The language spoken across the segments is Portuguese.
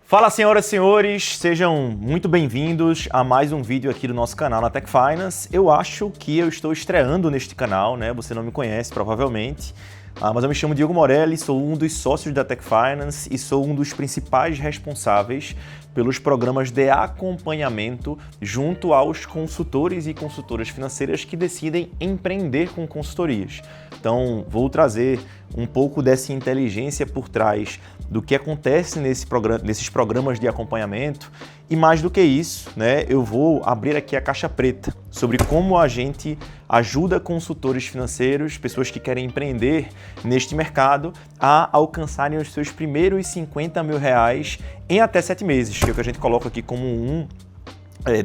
Fala, senhoras e senhores, sejam muito bem-vindos a mais um vídeo aqui do nosso canal na Tech Finance. Eu acho que eu estou estreando neste canal, né? Você não me conhece, provavelmente. Mas eu me chamo Diego Morelli, sou um dos sócios da Tech Finance e sou um dos principais responsáveis pelos programas de acompanhamento junto aos consultores e consultoras financeiras que decidem empreender com consultorias. Então, vou trazer um pouco dessa inteligência por trás do que acontece nesses programas de acompanhamento e, mais do que isso, né, eu vou abrir aqui a caixa preta sobre como a gente ajuda consultores financeiros, pessoas que querem empreender neste mercado, a alcançarem os seus primeiros 50 mil reais em até 7 meses, que é o que a gente coloca aqui como um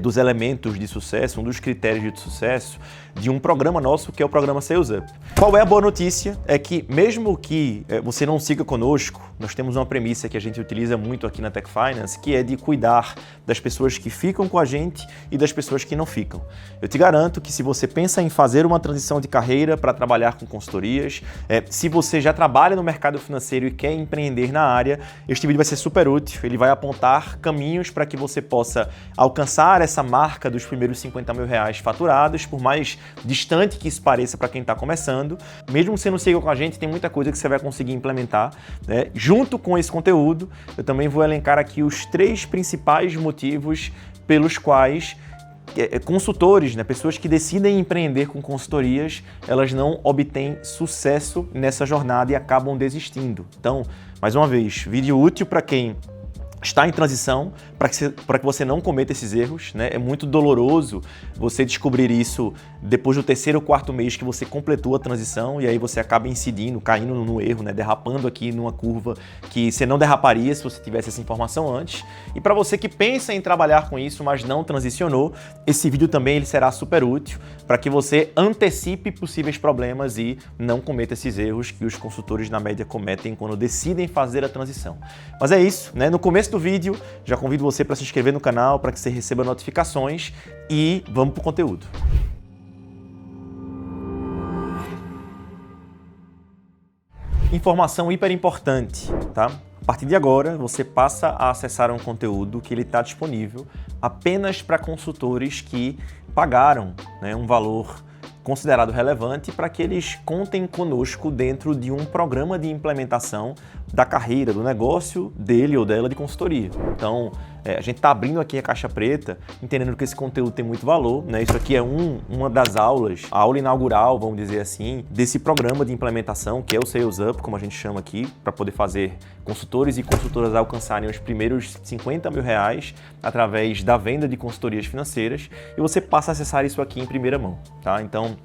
dos elementos de sucesso, um dos critérios de sucesso de um programa nosso, que é o programa Sales Up. Qual é a boa notícia? É que mesmo que você não siga conosco, nós temos uma premissa que a gente utiliza muito aqui na Tech Finance, que é de cuidar das pessoas que ficam com a gente e das pessoas que não ficam. Eu te garanto que se você pensa em fazer uma transição de carreira para trabalhar com consultorias, se você já trabalha no mercado financeiro e quer empreender na área, este vídeo vai ser super útil. Ele vai apontar caminhos para que você possa alcançar essa marca dos primeiros 50 mil reais faturados, por mais distante que isso pareça para quem está começando. Mesmo que você não siga com a gente, tem muita coisa que você vai conseguir implementar, né? Junto com esse conteúdo, eu também vou elencar aqui os 3 principais motivos pelos quais consultores, né, pessoas que decidem empreender com consultorias, elas não obtêm sucesso nessa jornada e acabam desistindo. Então, mais uma vez, vídeo útil para quem está em transição, para que você não cometa esses erros, né? É muito doloroso você descobrir isso depois do 3º ou 4º mês que você completou a transição e aí você acaba incidindo, caindo no erro, né? Derrapando aqui numa curva que você não derraparia se você tivesse essa informação antes. E para você que pensa em trabalhar com isso, mas não transicionou, esse vídeo também ele será super útil para que você antecipe possíveis problemas e não cometa esses erros que os consultores na média cometem quando decidem fazer a transição. Mas é isso, né? No começo do vídeo, já convido você para se inscrever no canal para que você receba notificações e vamos para o conteúdo. Informação hiper importante, tá? A partir de agora, você passa a acessar um conteúdo que ele está disponível apenas para consultores que pagaram, né, um valor considerado relevante para que eles contem conosco dentro de um programa de implementação da carreira, do negócio dele ou dela de consultoria. Então, a gente está abrindo aqui a caixa preta, entendendo que esse conteúdo tem muito valor, né? Isso aqui é uma das aulas, a aula inaugural, vamos dizer assim, desse programa de implementação, que é o Sales Up, como a gente chama aqui, para poder fazer consultores e consultoras alcançarem os primeiros 50 mil reais através da venda de consultorias financeiras, e você passa a acessar isso aqui em primeira mão, tá? Então,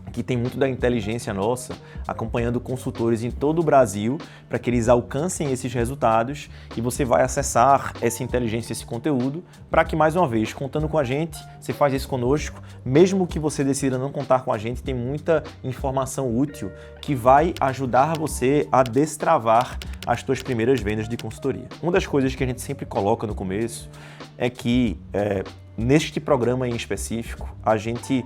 aqui tem muito da inteligência nossa, acompanhando consultores em todo o Brasil para que eles alcancem esses resultados e você vai acessar essa inteligência, esse conteúdo, para que, mais uma vez, contando com a gente, você faz isso conosco, mesmo que você decida não contar com a gente, tem muita informação útil que vai ajudar você a destravar as suas primeiras vendas de consultoria. Uma das coisas que a gente sempre coloca no começo é que, neste programa em específico, a gente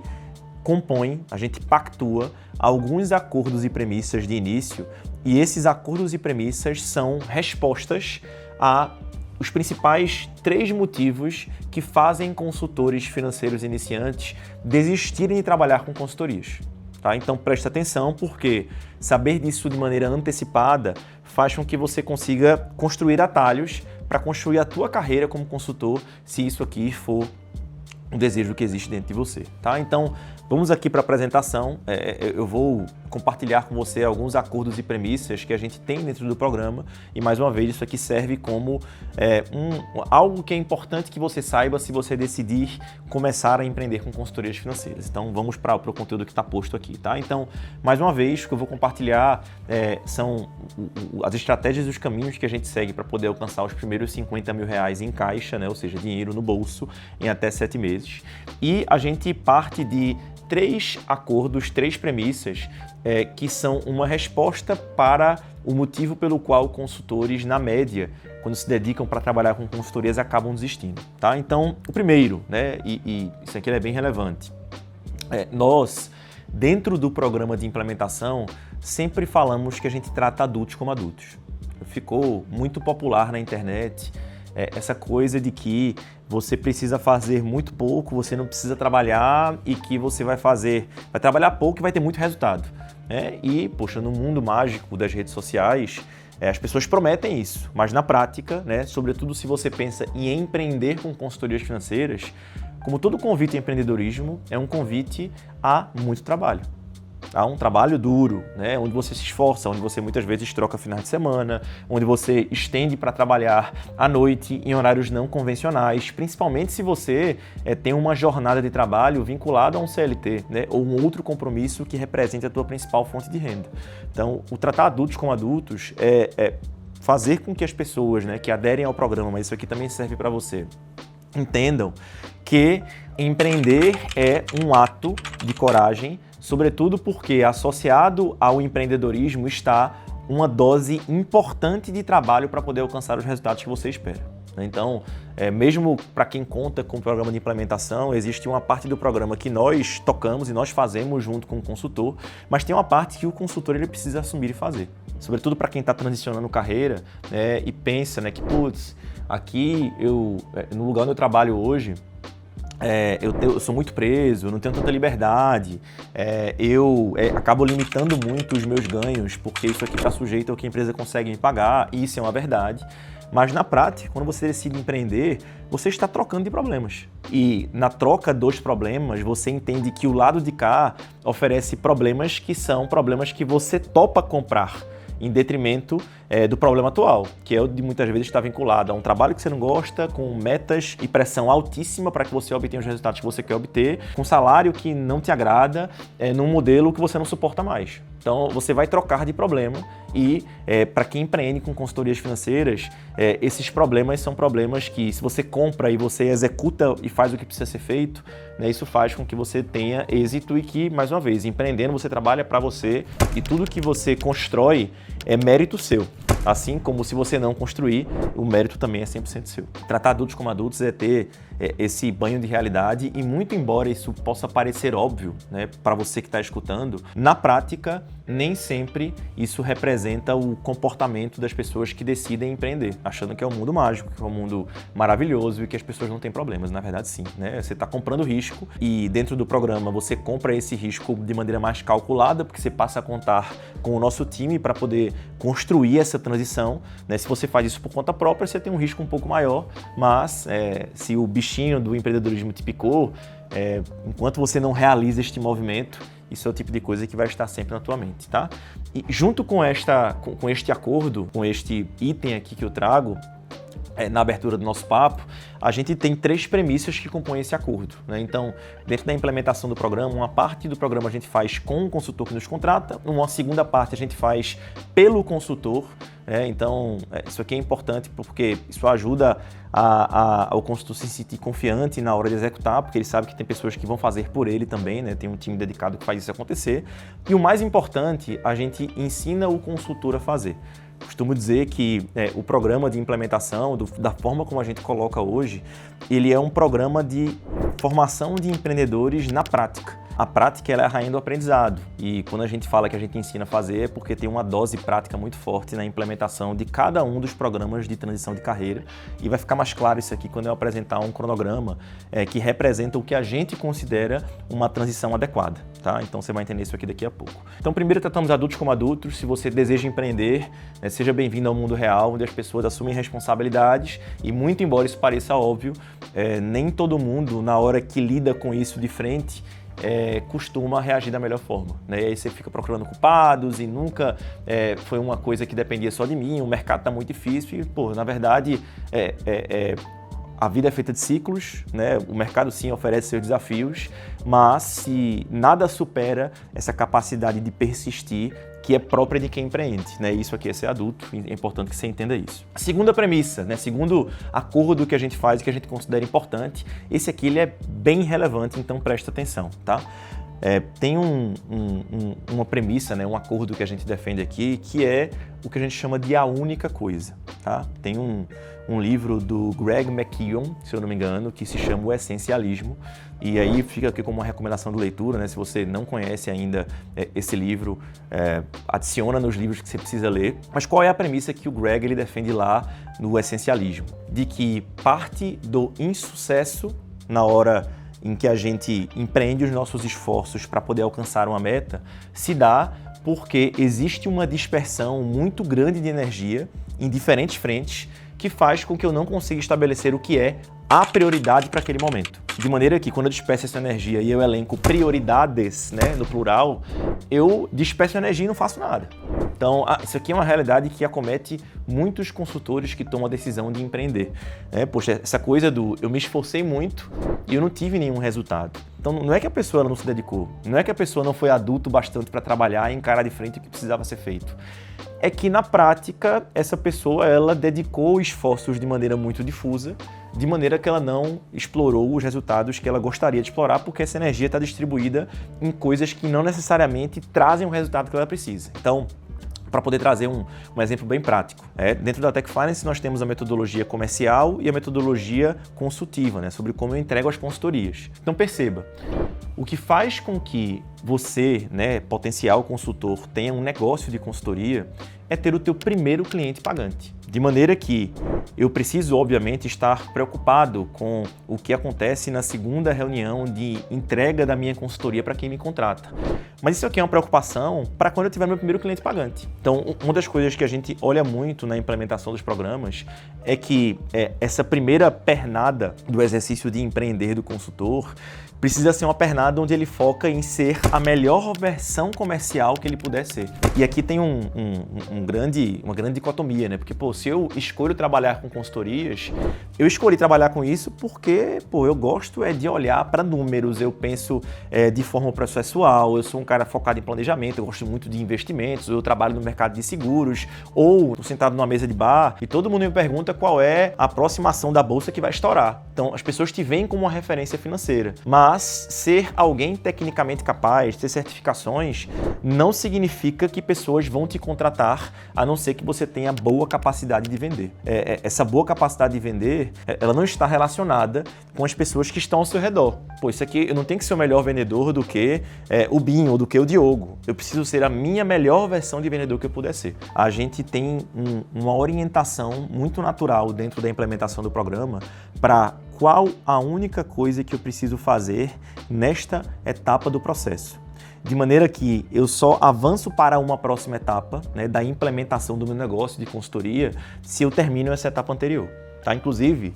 pactua alguns acordos e premissas de início e esses acordos e premissas são respostas a os principais 3 motivos que fazem consultores financeiros iniciantes desistirem de trabalhar com consultorias. Tá? Então presta atenção, porque saber disso de maneira antecipada faz com que você consiga construir atalhos para construir a tua carreira como consultor, se isso aqui for um desejo que existe dentro de você, tá? Então, vamos aqui para a apresentação. Eu vou compartilhar com você alguns acordos e premissas que a gente tem dentro do programa e, mais uma vez, isso aqui serve como algo que é importante que você saiba se você decidir começar a empreender com consultorias financeiras. Então, vamos para o conteúdo que está posto aqui, tá? Então, mais uma vez, o que eu vou compartilhar são as estratégias e os caminhos que a gente segue para poder alcançar os primeiros 50 mil reais em caixa, né? Ou seja, dinheiro no bolso, em até 7 meses. E a gente parte de 3 acordos, 3 premissas que são uma resposta para o motivo pelo qual consultores, na média, quando se dedicam para trabalhar com consultorias, acabam desistindo, tá? Então, o primeiro, né, e isso aqui é bem relevante, nós, dentro do programa de implementação, sempre falamos que a gente trata adultos como adultos. Ficou muito popular na internet essa coisa de que você precisa fazer muito pouco, você não precisa trabalhar e que você vai trabalhar pouco e vai ter muito resultado. E, poxa, no mundo mágico das redes sociais, as pessoas prometem isso, mas na prática, né, sobretudo se você pensa em empreender com consultorias financeiras, como todo convite em empreendedorismo, é um convite a muito trabalho. Há um trabalho duro, né, onde você se esforça, onde você muitas vezes troca finais de semana, onde você estende para trabalhar à noite em horários não convencionais, principalmente se você tem uma jornada de trabalho vinculada a um CLT, né, ou um outro compromisso que represente a tua principal fonte de renda. Então, o tratar adultos como adultos é fazer com que as pessoas, né, que aderem ao programa, mas isso aqui também serve para você, entendam que empreender é um ato de coragem, sobretudo porque associado ao empreendedorismo está uma dose importante de trabalho para poder alcançar os resultados que você espera. Então, mesmo para quem conta com o programa de implementação, existe uma parte do programa que nós tocamos e nós fazemos junto com o consultor, mas tem uma parte que o consultor ele precisa assumir e fazer. Sobretudo para quem está transicionando carreira, né, e pensa, né, que, putz, aqui no lugar onde eu trabalho hoje, eu sou muito preso, eu não tenho tanta liberdade, eu acabo limitando muito os meus ganhos, porque isso aqui está sujeito ao que a empresa consegue me pagar, e isso é uma verdade. Mas na prática, quando você decide empreender, você está trocando de problemas. E na troca dos problemas, você entende que o lado de cá oferece problemas que são problemas que você topa comprar, em detrimento do problema atual, que é o de muitas vezes estar vinculado a um trabalho que você não gosta, com metas e pressão altíssima para que você obtenha os resultados que você quer obter, com salário que não te agrada, num modelo que você não suporta mais. Então, você vai trocar de problema e, para quem empreende com consultorias financeiras, esses problemas são problemas que, se você compra e você executa e faz o que precisa ser feito, né, isso faz com que você tenha êxito e que, mais uma vez, empreendendo, você trabalha para você e tudo que você constrói é mérito seu. Assim como se você não construir, o mérito também é 100% seu. Tratar adultos como adultos é ter esse banho de realidade e, muito embora isso possa parecer óbvio, né, para você que está escutando, na prática, nem sempre isso representa o comportamento das pessoas que decidem empreender, achando que é um mundo mágico, que é um mundo maravilhoso e que as pessoas não têm problemas. Na verdade, sim, né? Você está comprando risco e dentro do programa você compra esse risco de maneira mais calculada, porque você passa a contar com o nosso time para poder construir essa transição, né? Se você faz isso por conta própria, você tem um risco um pouco maior, mas se o bichinho do empreendedorismo te picou, enquanto você não realiza este movimento, isso é o tipo de coisa que vai estar sempre na tua mente, tá? E junto com este acordo, com este item aqui que eu trago, na abertura do nosso papo, a gente tem 3 premissas que compõem esse acordo, né? Então, dentro da implementação do programa, uma parte do programa a gente faz com o consultor que nos contrata, uma segunda parte a gente faz pelo consultor. Então, isso aqui é importante porque isso ajuda ao consultor se sentir confiante na hora de executar, porque ele sabe que tem pessoas que vão fazer por ele também, né? Tem um time dedicado que faz isso acontecer. E o mais importante, a gente ensina o consultor a fazer. Costumo dizer que o programa de implementação, da forma como a gente coloca hoje, ele é um programa de formação de empreendedores na prática. A prática ela é a rainha do aprendizado e quando a gente fala que a gente ensina a fazer é porque tem uma dose prática muito forte na implementação de cada um dos programas de transição de carreira e vai ficar mais claro isso aqui quando eu apresentar um cronograma que representa o que a gente considera uma transição adequada, tá? Então você vai entender isso aqui daqui a pouco. Então primeiro tratamos adultos como adultos. Se você deseja empreender, seja bem-vindo ao mundo real, onde as pessoas assumem responsabilidades e, muito embora isso pareça óbvio, nem todo mundo na hora que lida com isso de frente costuma reagir da melhor forma, né? E aí você fica procurando culpados e nunca foi uma coisa que dependia só de mim, o mercado está muito difícil e, na verdade, a vida é feita de ciclos, né? O mercado sim oferece seus desafios, mas se nada supera essa capacidade de persistir que é própria de quem empreende, né? Isso aqui é ser adulto, é importante que você entenda isso. A segunda premissa, né? Segundo acordo que a gente faz e que a gente considera importante, esse aqui ele é bem relevante, então presta atenção, tá? Tem uma premissa, né, um acordo que a gente defende aqui, que é o que a gente chama de a única coisa, tá? Tem um livro do Greg McKeown, se eu não me engano, que se chama O Essencialismo, e aí fica aqui como uma recomendação de leitura, né? Se você não conhece ainda esse livro, adiciona nos livros que você precisa ler. Mas qual é a premissa que o Greg ele defende lá no Essencialismo? De que parte do insucesso na hora em que a gente empreende os nossos esforços para poder alcançar uma meta, se dá porque existe uma dispersão muito grande de energia em diferentes frentes que faz com que eu não consiga estabelecer o que é a prioridade para aquele momento. De maneira que quando eu disperso essa energia e eu elenco prioridades, né, no plural, eu disperso energia e não faço nada. Então, isso aqui é uma realidade que acomete muitos consultores que tomam a decisão de empreender. Poxa, essa coisa do eu me esforcei muito e eu não tive nenhum resultado. Então, não é que a pessoa não se dedicou, não é que a pessoa não foi adulto bastante para trabalhar e encarar de frente o que precisava ser feito. É que, na prática, essa pessoa ela dedicou esforços de maneira muito difusa, de maneira que ela não explorou os resultados que ela gostaria de explorar, porque essa energia está distribuída em coisas que não necessariamente trazem o resultado que ela precisa. Então, para poder trazer um exemplo bem prático. Dentro da Tech Finance nós temos a metodologia comercial e a metodologia consultiva, né, sobre como eu entrego as consultorias. Então perceba, o que faz com que você, né, potencial consultor, tenha um negócio de consultoria é ter o teu primeiro cliente pagante. De maneira que eu preciso, obviamente, estar preocupado com o que acontece na segunda reunião de entrega da minha consultoria para quem me contrata. Mas isso aqui é uma preocupação para quando eu tiver meu primeiro cliente pagante. Então, uma das coisas que a gente olha muito na implementação dos programas é que essa primeira pernada do exercício de empreender do consultor precisa ser uma pernada onde ele foca em ser a melhor versão comercial que ele puder ser. E aqui tem uma grande dicotomia, né? Porque, se eu escolho trabalhar com consultorias, eu escolhi trabalhar com isso porque, eu gosto de olhar para números, eu penso de forma processual, eu sou um cara focado em planejamento, eu gosto muito de investimentos, eu trabalho no mercado de seguros, ou estou sentado numa mesa de bar e todo mundo me pergunta qual é a próxima ação da bolsa que vai estourar. Então, as pessoas te veem como uma referência financeira, mas ser alguém tecnicamente capaz, ter certificações, não significa que pessoas vão te contratar, a não ser que você tenha boa capacidade de vender. Essa boa capacidade de vender, ela não está relacionada com as pessoas que estão ao seu redor. Isso aqui, eu não tenho que ser o melhor vendedor do que o Binho ou do que o Diogo. Eu preciso ser a minha melhor versão de vendedor que eu puder ser. A gente tem uma orientação muito natural dentro da implementação do programa para qual a única coisa que eu preciso fazer nesta etapa do processo. De maneira que eu só avanço para uma próxima etapa, né, da implementação do meu negócio de consultoria se eu termino essa etapa anterior. Tá? Inclusive,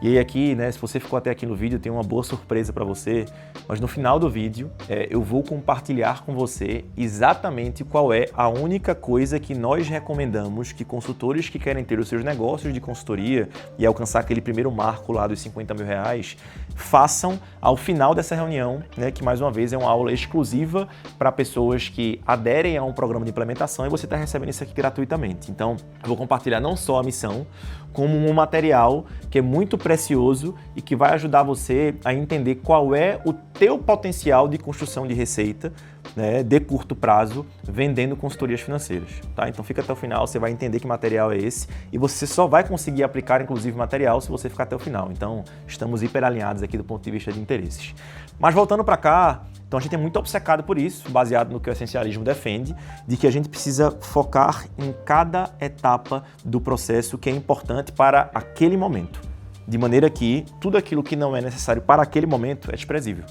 e aí aqui, né, se você ficou até aqui no vídeo, tem uma boa surpresa para você, mas no final do vídeo eu vou compartilhar com você exatamente qual é a única coisa que nós recomendamos que consultores que querem ter os seus negócios de consultoria e alcançar aquele primeiro marco lá dos 50 mil reais, façam ao final dessa reunião, né, que mais uma vez é uma aula exclusiva para pessoas que aderem a um programa de implementação e você está recebendo isso aqui gratuitamente. Então, eu vou compartilhar não só a missão, como um material que é muito precioso e que vai ajudar você a entender qual é o teu potencial de construção de receita, né, de curto prazo, vendendo consultorias financeiras. Tá? Então fica até o final, você vai entender que material é esse e você só vai conseguir aplicar, inclusive, material se você ficar até o final. Então, estamos hiper alinhados aqui do ponto de vista de interesses. Mas voltando para cá, então a gente é muito obcecado por isso, baseado no que o essencialismo defende, de que a gente precisa focar em cada etapa do processo que é importante para aquele momento. De maneira que tudo aquilo que não é necessário para aquele momento é desprezível.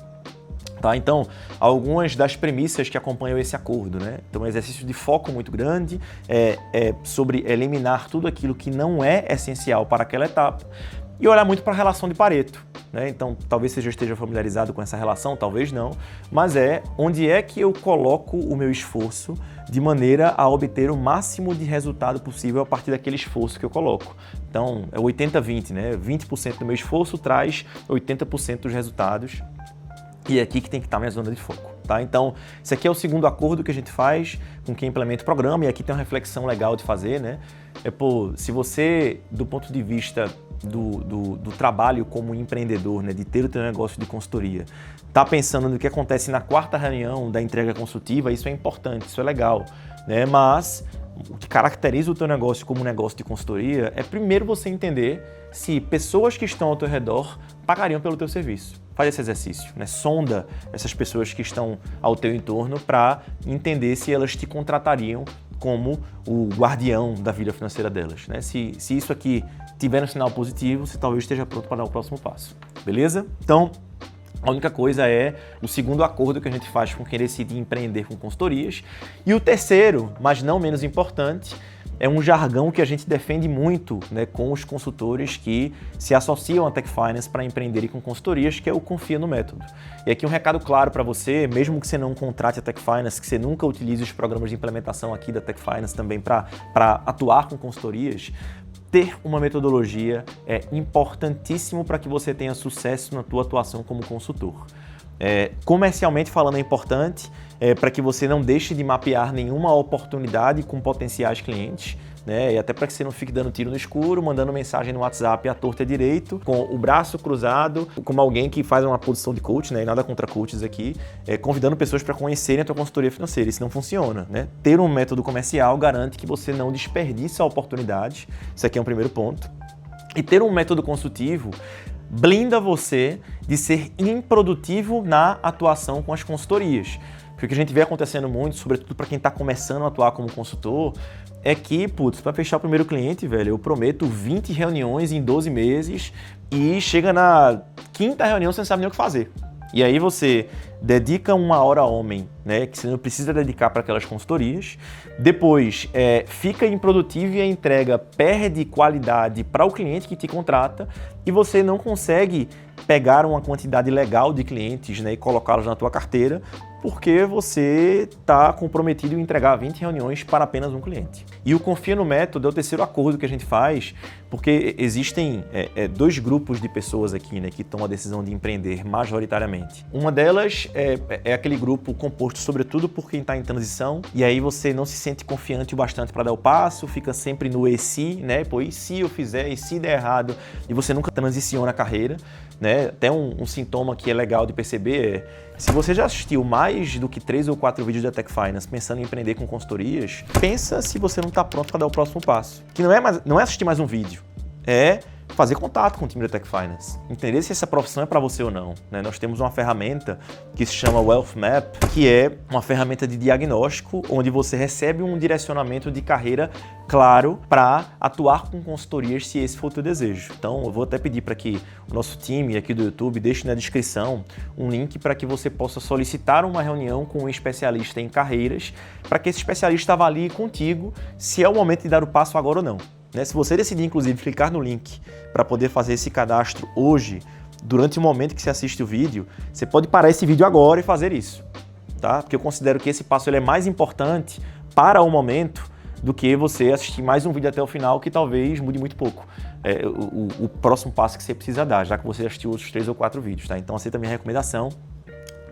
Tá? Então, algumas das premissas que acompanham esse acordo, né? Então, um exercício de foco muito grande é sobre eliminar tudo aquilo que não é essencial para aquela etapa e olhar muito para a relação de Pareto, né? Então, talvez você já esteja familiarizado com essa relação, talvez não, mas onde é que eu coloco o meu esforço de maneira a obter o máximo de resultado possível a partir daquele esforço que eu coloco. Então, é 80-20, né? 20% do meu esforço traz 80% dos resultados. E é aqui que tem que estar a minha zona de foco, tá? Então, esse aqui é o segundo acordo que a gente faz com quem implementa o programa, e aqui tem uma reflexão legal de fazer, né? Se você, do ponto de vista do trabalho como empreendedor, né, de ter o teu negócio de consultoria, tá pensando no que acontece na quarta reunião da entrega consultiva, isso é importante, isso é legal, né? Mas o que caracteriza o teu negócio como um negócio de consultoria é primeiro você entender se pessoas que estão ao teu redor pagariam pelo teu serviço. Faz esse exercício, né? Sonda essas pessoas que estão ao teu entorno para entender se elas te contratariam como o guardião da vida financeira delas, né? Se isso aqui tiver um sinal positivo, você talvez esteja pronto para dar o próximo passo, beleza? Então, a única coisa é o segundo acordo que a gente faz com quem decide empreender com consultorias. E o terceiro, mas não menos importante, é um jargão que a gente defende muito, né, com os consultores que se associam à Tech Finance para empreenderem com consultorias, que é o confia no método. E aqui um recado claro para você, mesmo que você não contrate a Tech Finance, que você nunca utilize os programas de implementação aqui da Tech Finance também para atuar com consultorias, ter uma metodologia é importantíssimo para que você tenha sucesso na tua atuação como consultor. Comercialmente falando é importante para que você não deixe de mapear nenhuma oportunidade com potenciais clientes, né? E até para que você não fique dando tiro no escuro, mandando mensagem no WhatsApp à torta e à direito, com o braço cruzado, como alguém que faz uma posição de coach, né? E nada contra coaches aqui, convidando pessoas para conhecerem a tua consultoria financeira. Isso não funciona, né? Ter um método comercial garante que você não desperdice a oportunidade. Isso aqui é um primeiro ponto. E ter um método consultivo blinda você de ser improdutivo na atuação com as consultorias. Porque o que a gente vê acontecendo muito, sobretudo para quem está começando a atuar como consultor, é que, para fechar o primeiro cliente, velho, eu prometo 20 reuniões em 12 meses e chega na quinta reunião você não sabe nem o que fazer. E aí você dedica 1 hora homem, né, que você não precisa dedicar para aquelas consultorias. Depois fica improdutivo e a entrega perde qualidade para o cliente que te contrata e você não consegue pegar uma quantidade legal de clientes, né, e colocá-los na tua carteira porque você está comprometido em entregar 20 reuniões para apenas um cliente. E o Confia no Método é o terceiro acordo que a gente faz, porque existem 2 grupos de pessoas aqui, né, que tomam a decisão de empreender majoritariamente. Uma delas é aquele grupo composto sobretudo por quem está em transição, e aí você não se sente confiante o bastante para dar o passo, fica sempre no e se, né? Pô, e se eu fizer, e se der errado, e você nunca transiciona a carreira, né? Até um sintoma que é legal de perceber se você já assistiu mais do que 3 ou 4 vídeos da Tech Finance pensando em empreender com consultorias, pensa se você não está pronto para dar o próximo passo. Que não é assistir mais um vídeo, é fazer contato com o time da Tech Finance, entender se essa profissão é para você ou não, né? Nós temos uma ferramenta que se chama Wealth Map, que é uma ferramenta de diagnóstico onde você recebe um direcionamento de carreira claro para atuar com consultorias se esse for o teu desejo. Então eu vou até pedir para que o nosso time aqui do YouTube deixe na descrição um link para que você possa solicitar uma reunião com um especialista em carreiras, para que esse especialista avalie contigo se é o momento de dar o passo agora ou não. Se você decidir, inclusive, clicar no link para poder fazer esse cadastro hoje, durante o momento que você assiste o vídeo, você pode parar esse vídeo agora e fazer isso, tá? Porque eu considero que esse passo ele é mais importante para o momento do que você assistir mais um vídeo até o final, que talvez mude muito pouco o próximo passo que você precisa dar, já que você assistiu outros 3 ou 4 vídeos, tá? Então aceita a minha recomendação.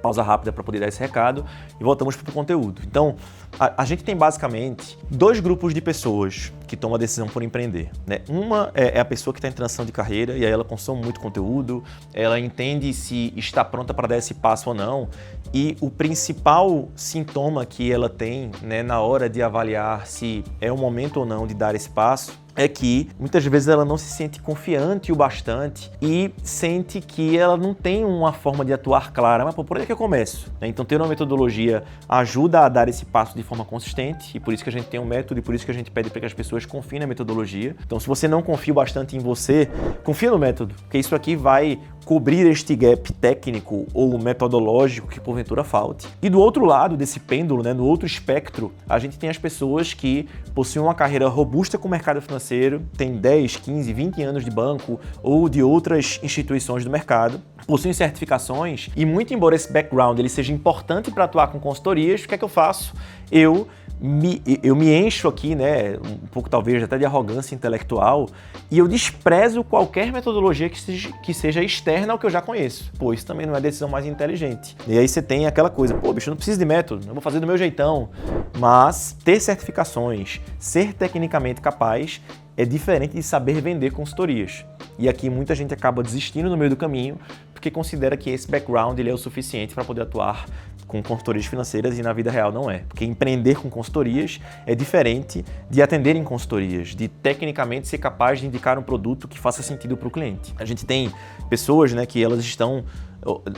Pausa rápida para poder dar esse recado e voltamos para o conteúdo. Então, a gente tem basicamente 2 grupos de pessoas que tomam a decisão por empreender, né? Uma é a pessoa que está em transição de carreira e aí ela consome muito conteúdo, ela entende se está pronta para dar esse passo ou não, e o principal sintoma que ela tem, né, na hora de avaliar se é o momento ou não de dar esse passo é que muitas vezes ela não se sente confiante o bastante e sente que ela não tem uma forma de atuar clara. Mas por onde é que eu começo? Então ter uma metodologia ajuda a dar esse passo de forma consistente e por isso que a gente tem um método e por isso que a gente pede para que as pessoas confiem na metodologia. Então se você não confia bastante em você, confia no método, porque isso aqui vai cobrir este gap técnico ou metodológico que porventura falte. E do outro lado desse pêndulo, né, no outro espectro, a gente tem as pessoas que possuem uma carreira robusta com o mercado financeiro, tem 10, 15, 20 anos de banco ou de outras instituições do mercado, possuem certificações e muito embora esse background ele seja importante para atuar com consultorias, o que é que eu faço? Eu me encho aqui, né, um pouco talvez até de arrogância intelectual, e eu desprezo qualquer metodologia que seja externa ao que eu já conheço. Pô, isso também não é a decisão mais inteligente. E aí você tem aquela coisa, pô, bicho, eu não preciso de método, eu vou fazer do meu jeitão. Mas ter certificações, ser tecnicamente capaz, é diferente de saber vender consultorias. E aqui muita gente acaba desistindo no meio do caminho porque considera que esse background ele é o suficiente para poder atuar com consultorias financeiras e na vida real não é. Porque empreender com consultorias é diferente de atender em consultorias, de tecnicamente ser capaz de indicar um produto que faça sentido para o cliente. A gente tem pessoas, né, que elas estão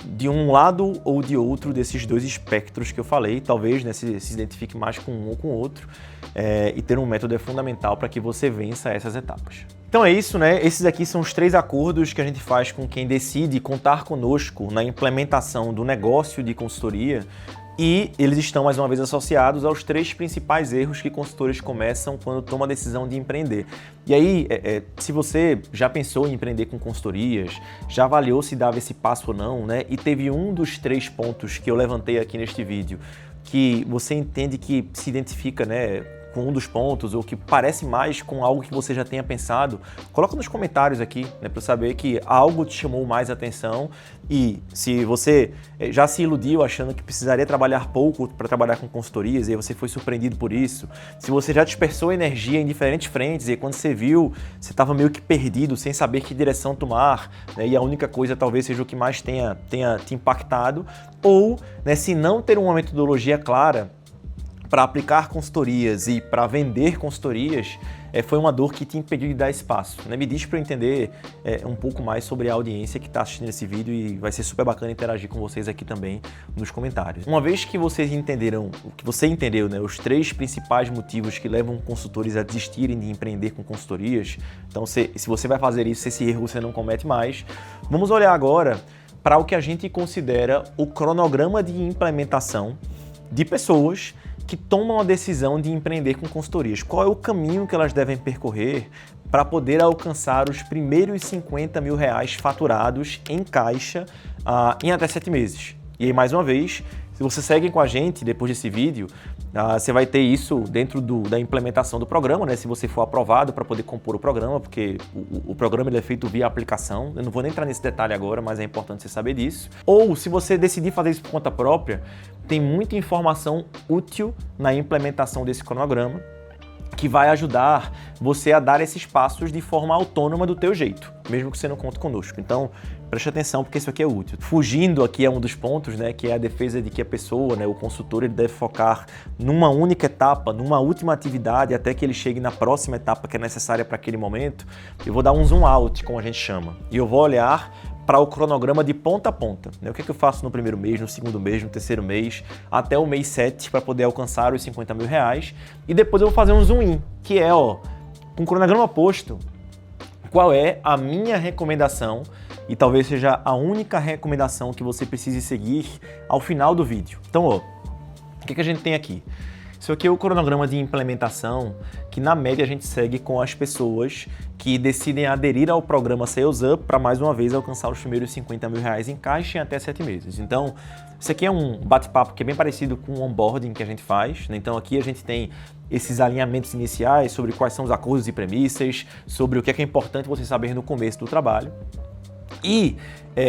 de um lado ou de outro desses dois espectros que eu falei, talvez, né, se identifique mais com um ou com o outro, e ter um método é fundamental para que você vença essas etapas. Então é isso, né? Esses aqui são os 3 acordos que a gente faz com quem decide contar conosco na implementação do negócio de consultoria, e eles estão, mais uma vez, associados aos 3 principais erros que consultores começam quando tomam a decisão de empreender. E aí, se você já pensou em empreender com consultorias, já avaliou se dava esse passo ou não, né? E teve um dos 3 pontos que eu levantei aqui neste vídeo, que você entende que se identifica, né, com um dos pontos, ou que parece mais com algo que você já tenha pensado, coloca nos comentários aqui, né, para eu saber que algo te chamou mais atenção. E se você já se iludiu achando que precisaria trabalhar pouco para trabalhar com consultorias e aí você foi surpreendido por isso, se você já dispersou energia em diferentes frentes e quando você viu, você estava meio que perdido, sem saber que direção tomar, né, e a única coisa talvez seja o que mais tenha te impactado, ou, né, se não ter uma metodologia clara para aplicar consultorias e para vender consultorias, foi uma dor que te impediu de dar espaço, né? Me diz para eu entender um pouco mais sobre a audiência que está assistindo esse vídeo, e vai ser super bacana interagir com vocês aqui também nos comentários. Uma vez que vocês entenderam, que você entendeu, né, os 3 principais motivos que levam consultores a desistirem de empreender com consultorias, então se você vai fazer isso, esse erro você não comete mais, vamos olhar agora para o que a gente considera o cronograma de implementação de pessoas que tomam a decisão de empreender com consultorias. Qual é o caminho que elas devem percorrer para poder alcançar os primeiros 50 mil reais faturados em caixa em até 7 meses? E aí, mais uma vez, se você segue com a gente depois desse vídeo, você vai ter isso dentro da implementação do programa, né? Se você for aprovado para poder compor o programa, porque o programa ele é feito via aplicação. Eu não vou nem entrar nesse detalhe agora, mas é importante você saber disso. Ou se você decidir fazer isso por conta própria, tem muita informação útil na implementação desse cronograma que vai ajudar você a dar esses passos de forma autônoma do teu jeito, mesmo que você não conte conosco. Então, preste atenção porque isso aqui é útil. Fugindo aqui é um dos pontos, né, que é a defesa de que a pessoa, né, o consultor, ele deve focar numa única etapa, numa última atividade, até que ele chegue na próxima etapa que é necessária para aquele momento. Eu vou dar um zoom out, como a gente chama, e eu vou olhar para o cronograma de ponta a ponta, né? O que é que eu faço no primeiro mês, no segundo mês, no terceiro mês, até o mês 7 para poder alcançar os 50 mil reais. E depois eu vou fazer um zoom in, que é, com o cronograma posto, qual é a minha recomendação, e talvez seja a única recomendação que você precise seguir ao final do vídeo. Então, o que a gente tem aqui? Isso aqui é o cronograma de implementação que, na média, a gente segue com as pessoas que decidem aderir ao programa Sales Up para, mais uma vez, alcançar os primeiros 50 mil reais em caixa em até 7 meses. Então, isso aqui é um bate-papo que é bem parecido com o onboarding que a gente faz, né? Então, aqui a gente tem esses alinhamentos iniciais sobre quais são os acordos e premissas, sobre o que é importante você saber no começo do trabalho. E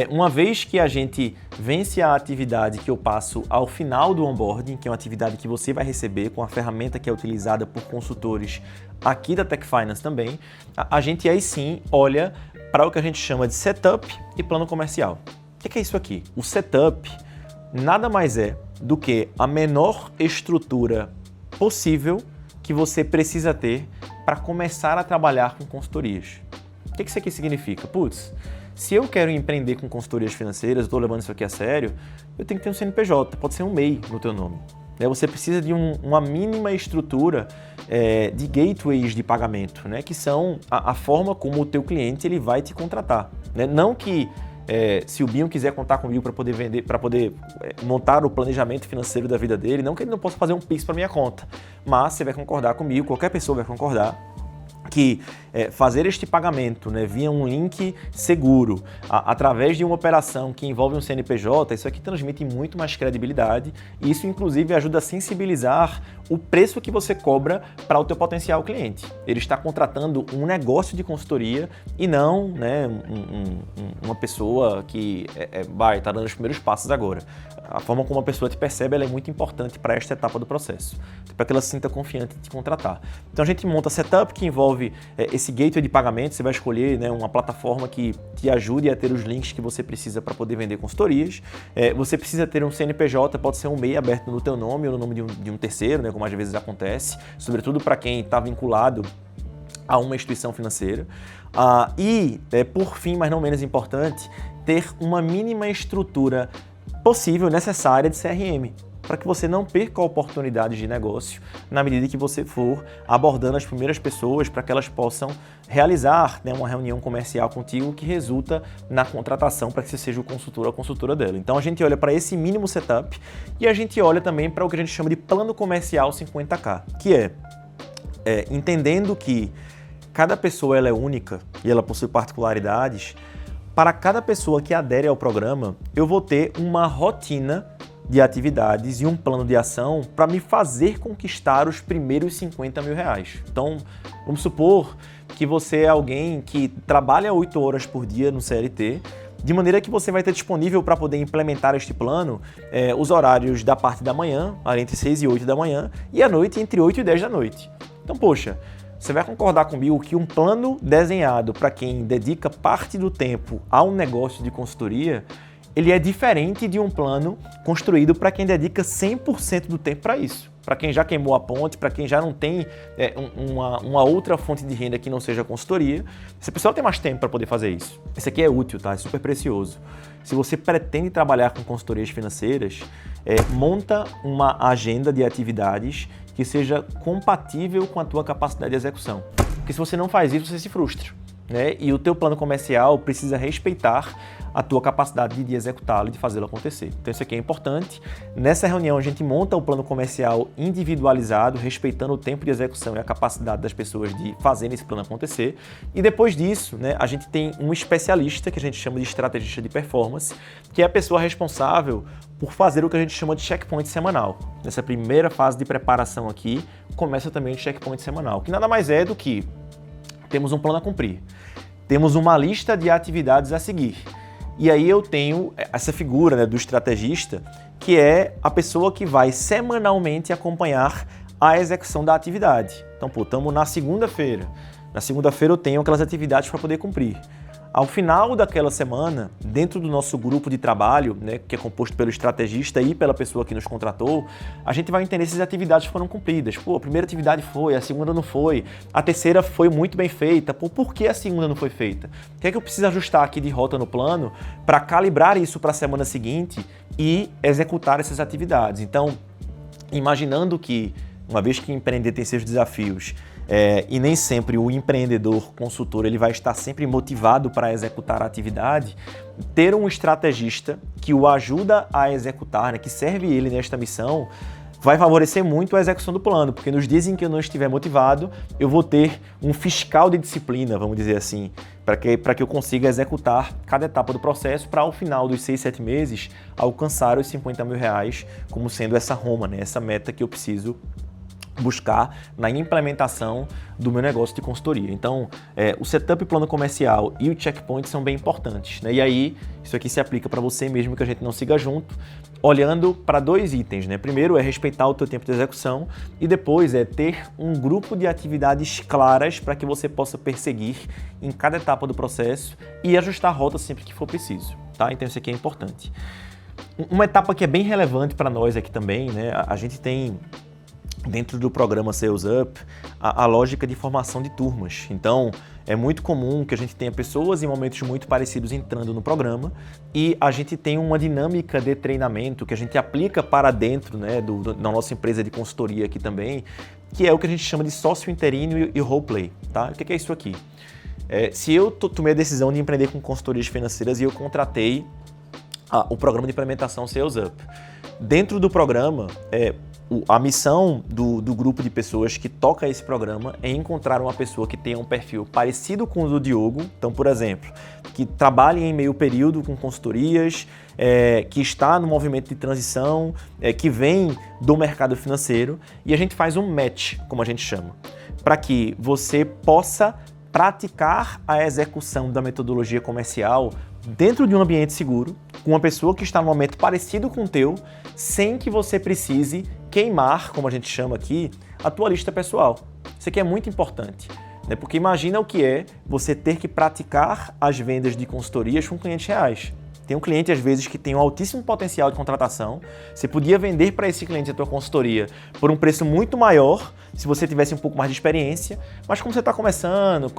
uma vez que a gente vence a atividade que eu passo ao final do onboarding, que é uma atividade que você vai receber com a ferramenta que é utilizada por consultores aqui da Tech Finance também, a gente aí sim olha para o que a gente chama de setup e plano comercial. O que é isso aqui? O setup nada mais é do que a menor estrutura possível que você precisa ter para começar a trabalhar com consultorias. O que isso aqui significa? Putz, se eu quero empreender com consultorias financeiras, estou levando isso aqui a sério, eu tenho que ter um CNPJ, pode ser um MEI no teu nome. Você precisa de uma mínima estrutura de gateways de pagamento, né? Que são a forma como o teu cliente ele vai te contratar. Né? Não que se o Binho quiser contar comigo para poder vender, para poder montar o planejamento financeiro da vida dele, não que ele não possa fazer um Pix para minha conta, mas você vai concordar comigo, qualquer pessoa vai concordar, que fazer este pagamento, né, via um link seguro, através de uma operação que envolve um CNPJ, isso aqui transmite muito mais credibilidade e isso inclusive ajuda a sensibilizar o preço que você cobra para o teu potencial cliente. Ele está contratando um negócio de consultoria e não, né, uma pessoa que está dando os primeiros passos agora. A forma como a pessoa te percebe ela é muito importante para esta etapa do processo, para que ela se sinta confiante de te contratar. Então a gente monta setup que envolve esse gateway de pagamento, você vai escolher, né, uma plataforma que te ajude a ter os links que você precisa para poder vender consultorias. Você precisa ter um CNPJ, pode ser um MEI aberto no teu nome ou no nome de um terceiro, né, como às vezes acontece, sobretudo para quem está vinculado a uma instituição financeira. Por fim, mas não menos importante, ter uma mínima estrutura possível, necessária de CRM, para que você não perca oportunidades de negócio na medida que você for abordando as primeiras pessoas para que elas possam realizar, né, uma reunião comercial contigo que resulta na contratação para que você seja o consultor ou a consultora dela. Então a gente olha para esse mínimo setup e a gente olha também para o que a gente chama de plano comercial 50K, que é entendendo que cada pessoa ela é única e ela possui particularidades. Para cada pessoa que adere ao programa, eu vou ter uma rotina de atividades e um plano de ação para me fazer conquistar os primeiros 50 mil reais. Então, vamos supor que você é alguém que trabalha 8 horas por dia no CLT, de maneira que você vai ter disponível para poder implementar este plano os horários da parte da manhã, entre 6 e 8 da manhã, e à noite, entre 8 e 10 da noite. Então, poxa, você vai concordar comigo que um plano desenhado para quem dedica parte do tempo a um negócio de consultoria, ele é diferente de um plano construído para quem dedica 100% do tempo para isso. Para quem já queimou a ponte, para quem já não tem uma outra fonte de renda que não seja consultoria, essa pessoa tem mais tempo para poder fazer isso. Isso aqui é útil, tá? É super precioso. Se você pretende trabalhar com consultorias financeiras, monta uma agenda de atividades que seja compatível com a tua capacidade de execução. Porque se você não faz isso, você se frustra, né? E o teu plano comercial precisa respeitar a tua capacidade de executá-lo e de fazê-lo acontecer. Então isso aqui é importante. Nessa reunião a gente monta o plano comercial individualizado, respeitando o tempo de execução e a capacidade das pessoas de fazerem esse plano acontecer. E depois disso, né, a gente tem um especialista que a gente chama de estrategista de performance, que é a pessoa responsável por fazer o que a gente chama de checkpoint semanal. Nessa primeira fase de preparação aqui, começa também o checkpoint semanal, que nada mais é do que temos um plano a cumprir, temos uma lista de atividades a seguir. E aí eu tenho essa figura, né, do estrategista, que é a pessoa que vai semanalmente acompanhar a execução da atividade. Então, estamos na segunda-feira. Na segunda-feira eu tenho aquelas atividades para poder cumprir. Ao final daquela semana, dentro do nosso grupo de trabalho, né, que é composto pelo estrategista e pela pessoa que nos contratou, a gente vai entender se as atividades foram cumpridas. A primeira atividade foi, a segunda não foi, a terceira foi muito bem feita. Por que a segunda não foi feita? O que é que eu preciso ajustar aqui de rota no plano para calibrar isso para a semana seguinte e executar essas atividades? Então, imaginando que, uma vez que empreender tem seus desafios, e nem sempre o empreendedor consultor ele vai estar sempre motivado para executar a atividade, ter um estrategista que o ajuda a executar, né, que serve ele nesta missão, vai favorecer muito a execução do plano, porque nos dias em que eu não estiver motivado, eu vou ter um fiscal de disciplina, vamos dizer assim, para que eu consiga executar cada etapa do processo para, ao final dos 6, 7 meses, alcançar os 50 mil reais como sendo essa Roma, né, essa meta que eu preciso buscar na implementação do meu negócio de consultoria. Então, o setup, plano comercial e o checkpoint são bem importantes, né? E aí, isso aqui se aplica para você mesmo que a gente não siga junto, olhando para 2 itens, né? Primeiro é respeitar o teu tempo de execução e depois é ter um grupo de atividades claras para que você possa perseguir em cada etapa do processo e ajustar a rota sempre que for preciso, tá? Então, isso aqui é importante. Uma etapa que é bem relevante para nós aqui também, né? A gente tem dentro do programa Sales Up, a lógica de formação de turmas. Então, é muito comum que a gente tenha pessoas em momentos muito parecidos entrando no programa e a gente tem uma dinâmica de treinamento que a gente aplica para dentro, né, da nossa empresa de consultoria aqui também, que é o que a gente chama de sócio interino e roleplay. Tá? O que é isso aqui? Se eu tomei a decisão de empreender com consultorias financeiras e eu contratei o programa de implementação Sales Up, dentro do programa, a missão do grupo de pessoas que toca esse programa é encontrar uma pessoa que tenha um perfil parecido com o do Diogo, então, por exemplo, que trabalhe em meio período com consultorias, que está no movimento de transição, que vem do mercado financeiro, e a gente faz um match, como a gente chama, para que você possa praticar a execução da metodologia comercial dentro de um ambiente seguro, com uma pessoa que está num momento parecido com o teu, sem que você precise queimar, como a gente chama aqui, a tua lista pessoal. Isso aqui é muito importante. né? Porque imagina o que é você ter que praticar as vendas de consultorias com clientes reais. Tem um cliente, às vezes, que tem um altíssimo potencial de contratação. Você podia vender para esse cliente a tua consultoria por um preço muito maior, se você tivesse um pouco mais de experiência. Mas como você está começando,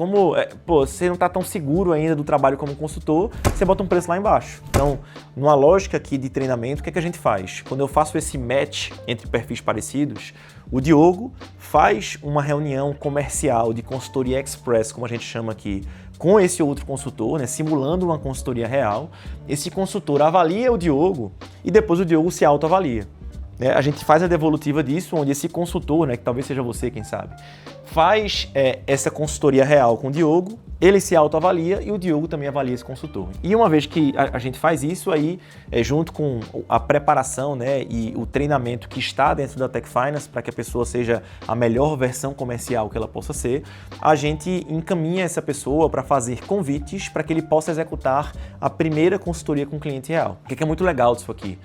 você não está tão seguro ainda do trabalho como consultor, você bota um preço lá embaixo. Então, numa lógica aqui de treinamento, o que é que a gente faz? Quando eu faço esse match entre perfis parecidos, o Diogo faz uma reunião comercial de consultoria express, como a gente chama aqui, com esse outro consultor, né, simulando uma consultoria real. Esse consultor avalia o Diogo e depois o Diogo se autoavalia. A gente faz a devolutiva disso, onde esse consultor, né, que talvez seja você, quem sabe, faz essa consultoria real com o Diogo, ele se autoavalia e o Diogo também avalia esse consultor. E uma vez que a gente faz isso aí, junto com a preparação, né, e o treinamento que está dentro da Tech Finance, para que a pessoa seja a melhor versão comercial que ela possa ser, a gente encaminha essa pessoa para fazer convites para que ele possa executar a primeira consultoria com o cliente real. O que é muito legal disso aqui?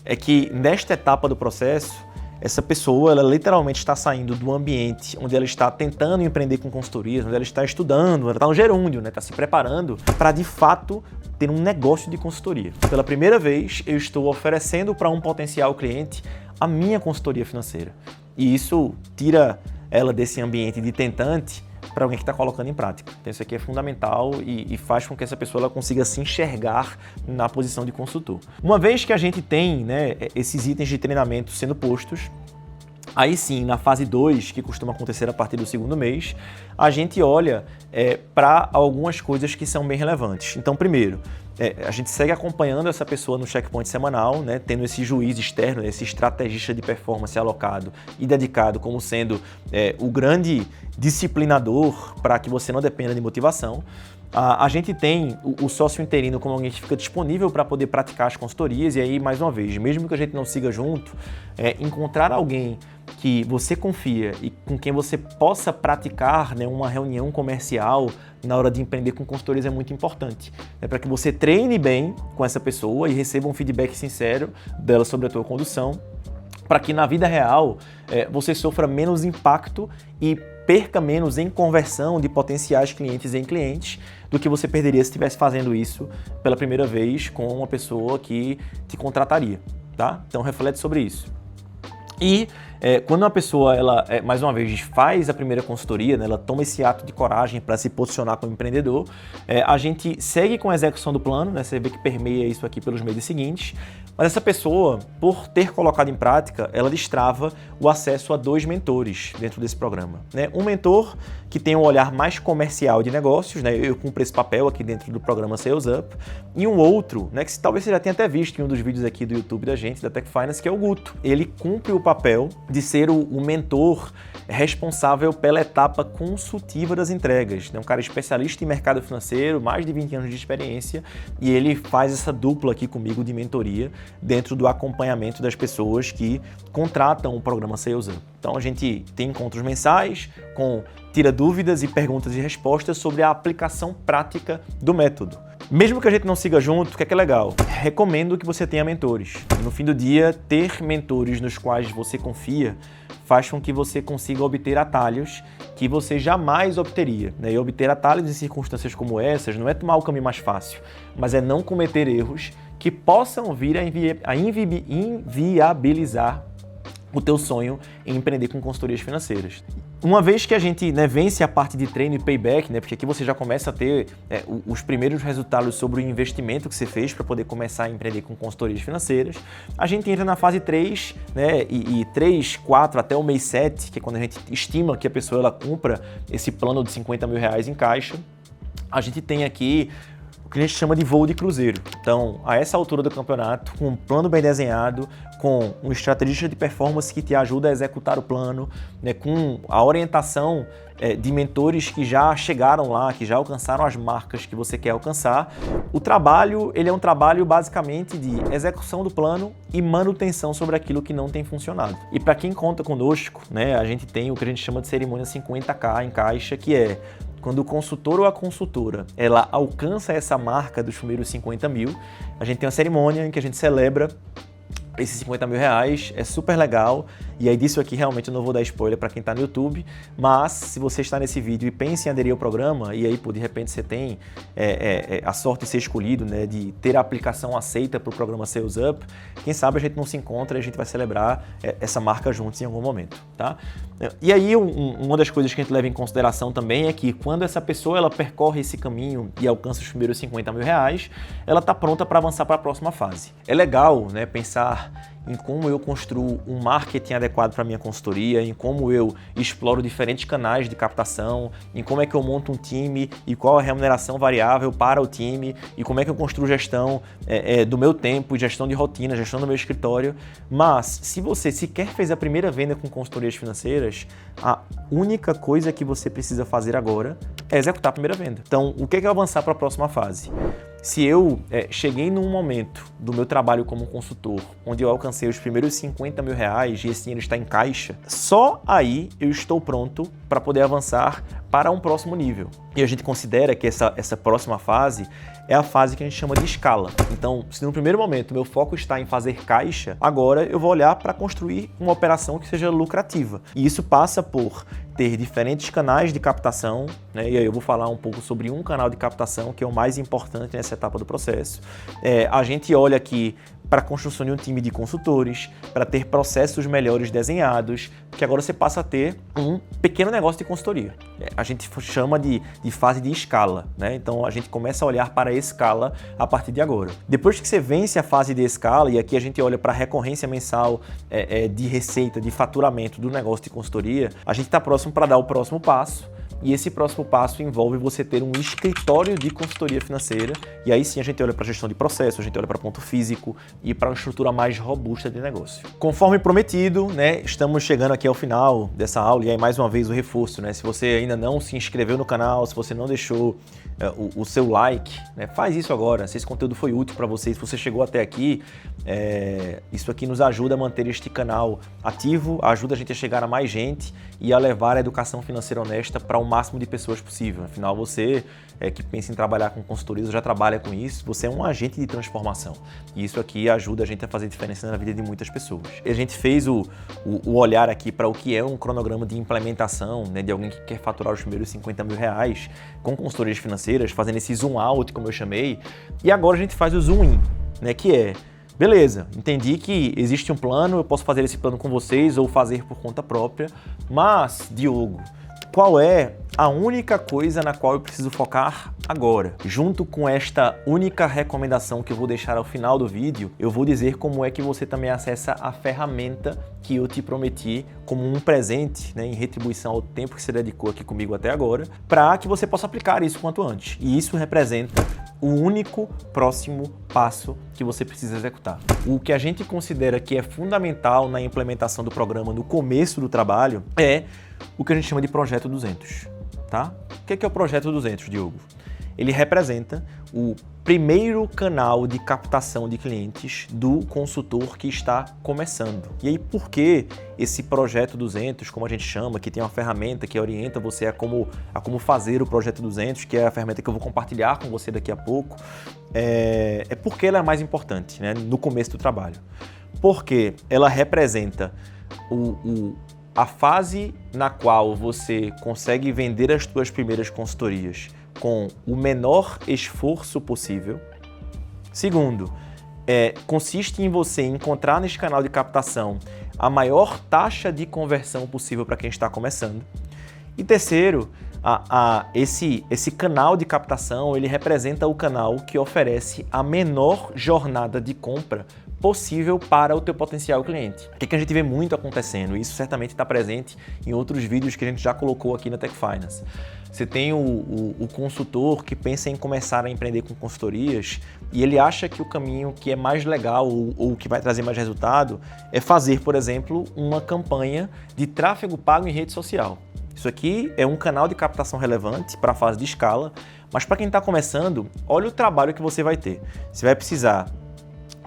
É que nesta etapa do processo, essa pessoa, ela literalmente está saindo do ambiente onde ela está tentando empreender com consultorias, onde ela está estudando, ela está no gerúndio, né? Está se preparando para, de fato, ter um negócio de consultoria. Pela primeira vez, eu estou oferecendo para um potencial cliente a minha consultoria financeira. E isso tira ela desse ambiente de tentante para alguém que está colocando em prática. Então isso aqui é fundamental e faz com que essa pessoa ela consiga se enxergar na posição de consultor. Uma vez que a gente tem, né, esses itens de treinamento sendo postos, aí sim, na fase 2, que costuma acontecer a partir do segundo mês, a gente olha para algumas coisas que são bem relevantes. Então, primeiro, a gente segue acompanhando essa pessoa no checkpoint semanal, né, tendo esse juiz externo, esse estrategista de performance alocado e dedicado como sendo o grande disciplinador para que você não dependa de motivação. A gente tem o sócio interino como alguém que fica disponível para poder praticar as consultorias e aí, mais uma vez, mesmo que a gente não siga junto, encontrar alguém que você confia e com quem você possa praticar, né, uma reunião comercial na hora de empreender com consultorias é muito importante. Para que você treine bem com essa pessoa e receba um feedback sincero dela sobre a tua condução, para que na vida real você sofra menos impacto e perca menos em conversão de potenciais clientes em clientes do que você perderia se estivesse fazendo isso pela primeira vez com uma pessoa que te contrataria, tá? Então reflete sobre isso. E quando uma pessoa, ela, mais uma vez, faz a primeira consultoria, né, ela toma esse ato de coragem para se posicionar como empreendedor, a gente segue com a execução do plano, né, você vê que permeia isso aqui pelos meses seguintes, mas essa pessoa, por ter colocado em prática, ela destrava o acesso a 2 mentores dentro desse programa. Né? Um mentor que tem um olhar mais comercial de negócios, né, eu cumpro esse papel aqui dentro do programa Sales Up, e um outro, né, que talvez você já tenha até visto em um dos vídeos aqui do YouTube da gente, da Tech Finance, que é o Guto. Ele cumpre o papel de ser o mentor responsável pela etapa consultiva das entregas. É um cara especialista em mercado financeiro, mais de 20 anos de experiência, e ele faz essa dupla aqui comigo de mentoria dentro do acompanhamento das pessoas que contratam o programa Sales Up. Então a gente tem encontros mensais com tira dúvidas e perguntas e respostas sobre a aplicação prática do método. Mesmo que a gente não siga junto, o que é legal? Recomendo que você tenha mentores. No fim do dia, ter mentores nos quais você confia faz com que você consiga obter atalhos que você jamais obteria. Né? E obter atalhos em circunstâncias como essas não é tomar o caminho mais fácil, mas é não cometer erros que possam vir a inviabilizar o teu sonho em empreender com consultorias financeiras. Uma vez que a gente, né, vence a parte de treino e payback, né, porque aqui você já começa a ter os primeiros resultados sobre o investimento que você fez para poder começar a empreender com consultorias financeiras, a gente entra na fase 3, né, e 3, 4 até o mês 7, que é quando a gente estima que a pessoa ela cumpra esse plano de 50 mil reais em caixa, a gente tem aqui o que a gente chama de voo de cruzeiro. Então, a essa altura do campeonato, com um plano bem desenhado, com um estrategista de performance que te ajuda a executar o plano, né, com a orientação de mentores que já chegaram lá, que já alcançaram as marcas que você quer alcançar, o trabalho ele é um trabalho basicamente de execução do plano e manutenção sobre aquilo que não tem funcionado. E para quem conta conosco, né, a gente tem o que a gente chama de cerimônia 50K em caixa, que é quando o consultor ou a consultora ela alcança essa marca dos primeiros 50 mil, a gente tem uma cerimônia em que a gente celebra esses 50 mil reais, é super legal. E aí disso aqui realmente eu não vou dar spoiler para quem está no YouTube, mas se você está nesse vídeo e pensa em aderir ao programa, e aí de repente você tem a sorte de ser escolhido, né, de ter a aplicação aceita para o programa Sales Up, quem sabe a gente não se encontra e a gente vai celebrar essa marca juntos em algum momento, tá? E aí uma das coisas que a gente leva em consideração também é que quando essa pessoa ela percorre esse caminho e alcança os primeiros 50 mil reais, ela está pronta para avançar para a próxima fase. É legal, né, pensar em como eu construo um marketing adequado para minha consultoria, em como eu exploro diferentes canais de captação, em como é que eu monto um time e qual a remuneração variável para o time e como é que eu construo gestão do meu tempo, gestão de rotina, gestão do meu escritório. Mas se você sequer fez a primeira venda com consultorias financeiras, a única coisa que você precisa fazer agora é executar a primeira venda. Então, o que é avançar para a próxima fase? Se eu cheguei num momento do meu trabalho como consultor, onde eu alcancei os primeiros 50 mil reais e esse dinheiro está em caixa, só aí eu estou pronto para poder avançar para um próximo nível. E a gente considera que essa próxima fase é a fase que a gente chama de escala. Então, se no primeiro momento meu foco está em fazer caixa, agora eu vou olhar para construir uma operação que seja lucrativa. E isso passa por ter diferentes canais de captação, né? E aí eu vou falar um pouco sobre um canal de captação que é o mais importante nessa etapa do processo. A gente olha aqui para a construção de um time de consultores, para ter processos melhores desenhados, que agora você passa a ter um pequeno negócio de consultoria. A gente chama de fase de escala, né? Então a gente começa a olhar para a escala a partir de agora. Depois que você vence a fase de escala, e aqui a gente olha para a recorrência mensal de receita, de faturamento do negócio de consultoria, a gente está próximo para dar o próximo passo. E esse próximo passo envolve você ter um escritório de consultoria financeira. E aí sim a gente olha para gestão de processo, a gente olha para ponto físico e para uma estrutura mais robusta de negócio. Conforme prometido, né, estamos chegando aqui ao final dessa aula. E aí mais uma vez o reforço, né? Se você ainda não se inscreveu no canal, se você não deixou o seu like, né, faz isso agora. Se esse conteúdo foi útil para você, se você chegou até aqui, isso aqui nos ajuda a manter este canal ativo, ajuda a gente a chegar a mais gente e a levar a educação financeira honesta para o máximo de pessoas possível. Afinal, você que pensa em trabalhar com consultorias, já trabalha com isso, você é um agente de transformação. E isso aqui ajuda a gente a fazer diferença na vida de muitas pessoas. E a gente fez o olhar aqui para o que é um cronograma de implementação, né, de alguém que quer faturar os primeiros 50 mil reais com consultorias financeiras, fazendo esse zoom out, como eu chamei. E agora a gente faz o zoom in, né, que é: beleza, entendi que existe um plano, eu posso fazer esse plano com vocês ou fazer por conta própria, mas, Diogo, qual é a única coisa na qual eu preciso focar agora? Junto com esta única recomendação que eu vou deixar ao final do vídeo, eu vou dizer como é que você também acessa a ferramenta que eu te prometi como um presente, né, em retribuição ao tempo que você dedicou aqui comigo até agora, para que você possa aplicar isso quanto antes. E isso representa o único próximo passo que você precisa executar. O que a gente considera que é fundamental na implementação do programa no começo do trabalho é o que a gente chama de Projeto 200, tá? O que é o Projeto 200, Diogo? Ele representa o primeiro canal de captação de clientes do consultor que está começando. E aí, por que esse Projeto 200, como a gente chama, que tem uma ferramenta que orienta você a como fazer o Projeto 200, que é a ferramenta que eu vou compartilhar com você daqui a pouco, é porque ela é mais importante, né, no começo do trabalho. Porque ela representa a fase na qual você consegue vender as suas primeiras consultorias com o menor esforço possível. Segundo, consiste em você encontrar neste canal de captação a maior taxa de conversão possível para quem está começando. E terceiro, esse canal de captação, ele representa o canal que oferece a menor jornada de compra possível para o teu potencial cliente. O que a gente vê muito acontecendo? Isso certamente está presente em outros vídeos que a gente já colocou aqui na Tech Finance. Você tem o consultor que pensa em começar a empreender com consultorias e ele acha que o caminho que é mais legal ou que vai trazer mais resultado é fazer, por exemplo, uma campanha de tráfego pago em rede social. Isso aqui é um canal de captação relevante para a fase de escala, mas para quem está começando, olha o trabalho que você vai ter. Você vai precisar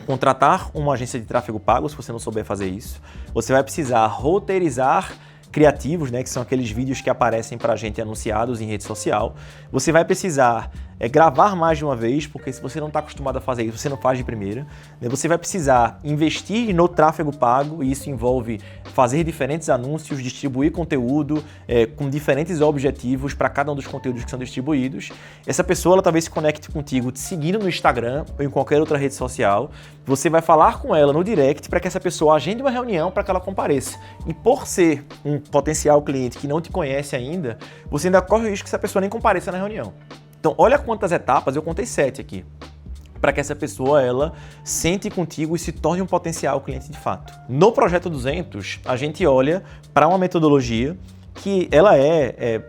contratar uma agência de tráfego pago, se você não souber fazer isso. Você vai precisar roteirizar criativos, né, que são aqueles vídeos que aparecem para a gente anunciados em rede social. Você vai precisar gravar mais de uma vez, porque se você não está acostumado a fazer isso, você não faz de primeira. Você vai precisar investir no tráfego pago, e isso envolve fazer diferentes anúncios, distribuir conteúdo com diferentes objetivos para cada um dos conteúdos que são distribuídos. Essa pessoa ela talvez se conecte contigo te seguindo no Instagram ou em qualquer outra rede social. Você vai falar com ela no direct para que essa pessoa agende uma reunião para que ela compareça. E por ser um potencial cliente que não te conhece ainda, você ainda corre o risco que essa pessoa nem compareça na reunião. Então, olha quantas etapas, eu contei 7 aqui, para que essa pessoa ela sente contigo e se torne um potencial cliente de fato. No Projeto 200, a gente olha para uma metodologia que ela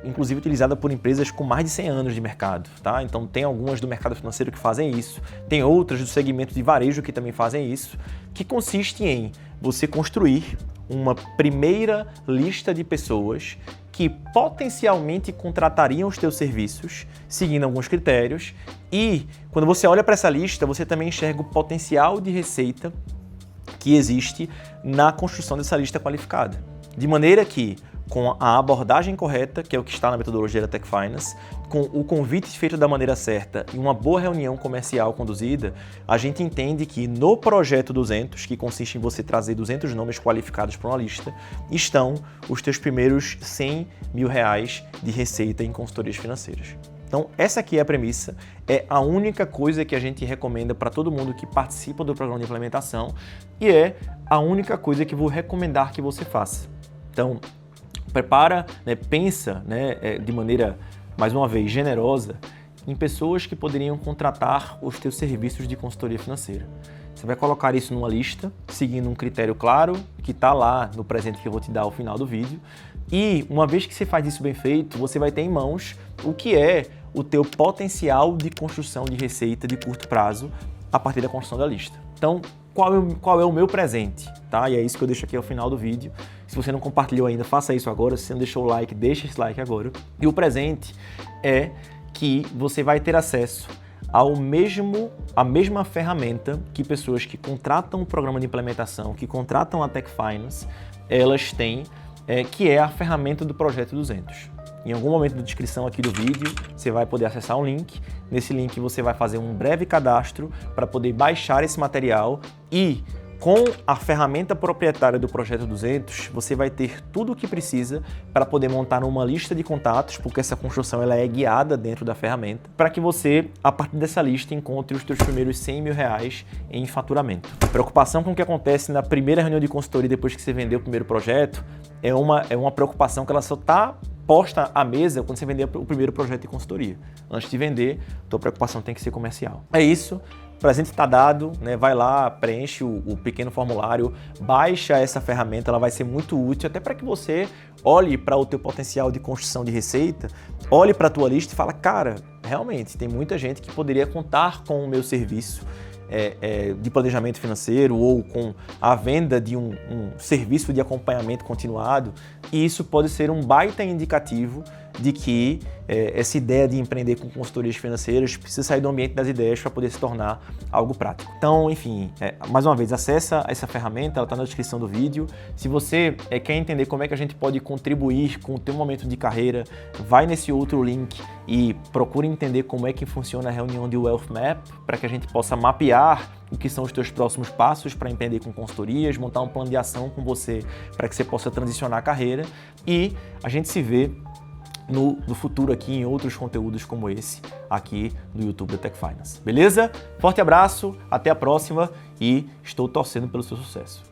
inclusive utilizada por empresas com mais de 100 anos de mercado, tá? Então tem algumas do mercado financeiro que fazem isso, tem outras do segmento de varejo que também fazem isso, que consiste em você construir uma primeira lista de pessoas que potencialmente contratariam os teus serviços, seguindo alguns critérios, e quando você olha para essa lista, você também enxerga o potencial de receita que existe na construção dessa lista qualificada. De maneira que, com a abordagem correta, que é o que está na metodologia da Tech Finance, com o convite feito da maneira certa e uma boa reunião comercial conduzida, a gente entende que no Projeto 200, que consiste em você trazer 200 nomes qualificados para uma lista, estão os teus primeiros 100 mil reais de receita em consultorias financeiras. Então, essa aqui é a premissa, é a única coisa que a gente recomenda para todo mundo que participa do programa de implementação e é a única coisa que vou recomendar que você faça. Então, prepara, pensa de maneira, mais uma vez, generosa em pessoas que poderiam contratar os teus serviços de consultoria financeira. Você vai colocar isso numa lista, seguindo um critério claro, que está lá no presente que eu vou te dar ao final do vídeo. E, uma vez que você faz isso bem feito, você vai ter em mãos o que é o teu potencial de construção de receita de curto prazo a partir da construção da lista. Então, qual é o meu presente, tá? E é isso que eu deixo aqui ao final do vídeo. Se você não compartilhou ainda, faça isso agora. Se você não deixou o like, deixa esse like agora. E o presente é que você vai ter acesso à mesma ferramenta que pessoas que contratam o programa de implementação, que contratam a Tech Finance, elas têm, que é a ferramenta do Projeto 200. Em algum momento da descrição aqui do vídeo, você vai poder acessar um link. Nesse link você vai fazer um breve cadastro para poder baixar esse material e, com a ferramenta proprietária do Projeto 200, você vai ter tudo o que precisa para poder montar uma lista de contatos, porque essa construção ela é guiada dentro da ferramenta, para que você, a partir dessa lista, encontre os seus primeiros 100 mil reais em faturamento. A preocupação com o que acontece na primeira reunião de consultoria depois que você vendeu o primeiro projeto é uma preocupação que ela só está posta à mesa quando você vender o primeiro projeto de consultoria. Antes de vender, tua preocupação tem que ser comercial. É isso. O presente está dado, vai lá, preenche o pequeno formulário, baixa essa ferramenta, ela vai ser muito útil até para que você olhe para o teu potencial de construção de receita, olhe para a tua lista e fala, cara, realmente tem muita gente que poderia contar com o meu serviço de planejamento financeiro ou com a venda de um serviço de acompanhamento continuado, e isso pode ser um baita indicativo de que essa ideia de empreender com consultorias financeiras precisa sair do ambiente das ideias para poder se tornar algo prático. Então, enfim, mais uma vez, acessa essa ferramenta, ela está na descrição do vídeo. Se você quer entender como é que a gente pode contribuir com o teu momento de carreira, vai nesse outro link e procure entender como é que funciona a reunião de Wealth Map, para que a gente possa mapear o que são os teus próximos passos para empreender com consultorias, montar um plano de ação com você para que você possa transicionar a carreira, e a gente se vê no futuro aqui em outros conteúdos como esse aqui no YouTube da Tech Finance. Beleza? Forte abraço, até a próxima e estou torcendo pelo seu sucesso.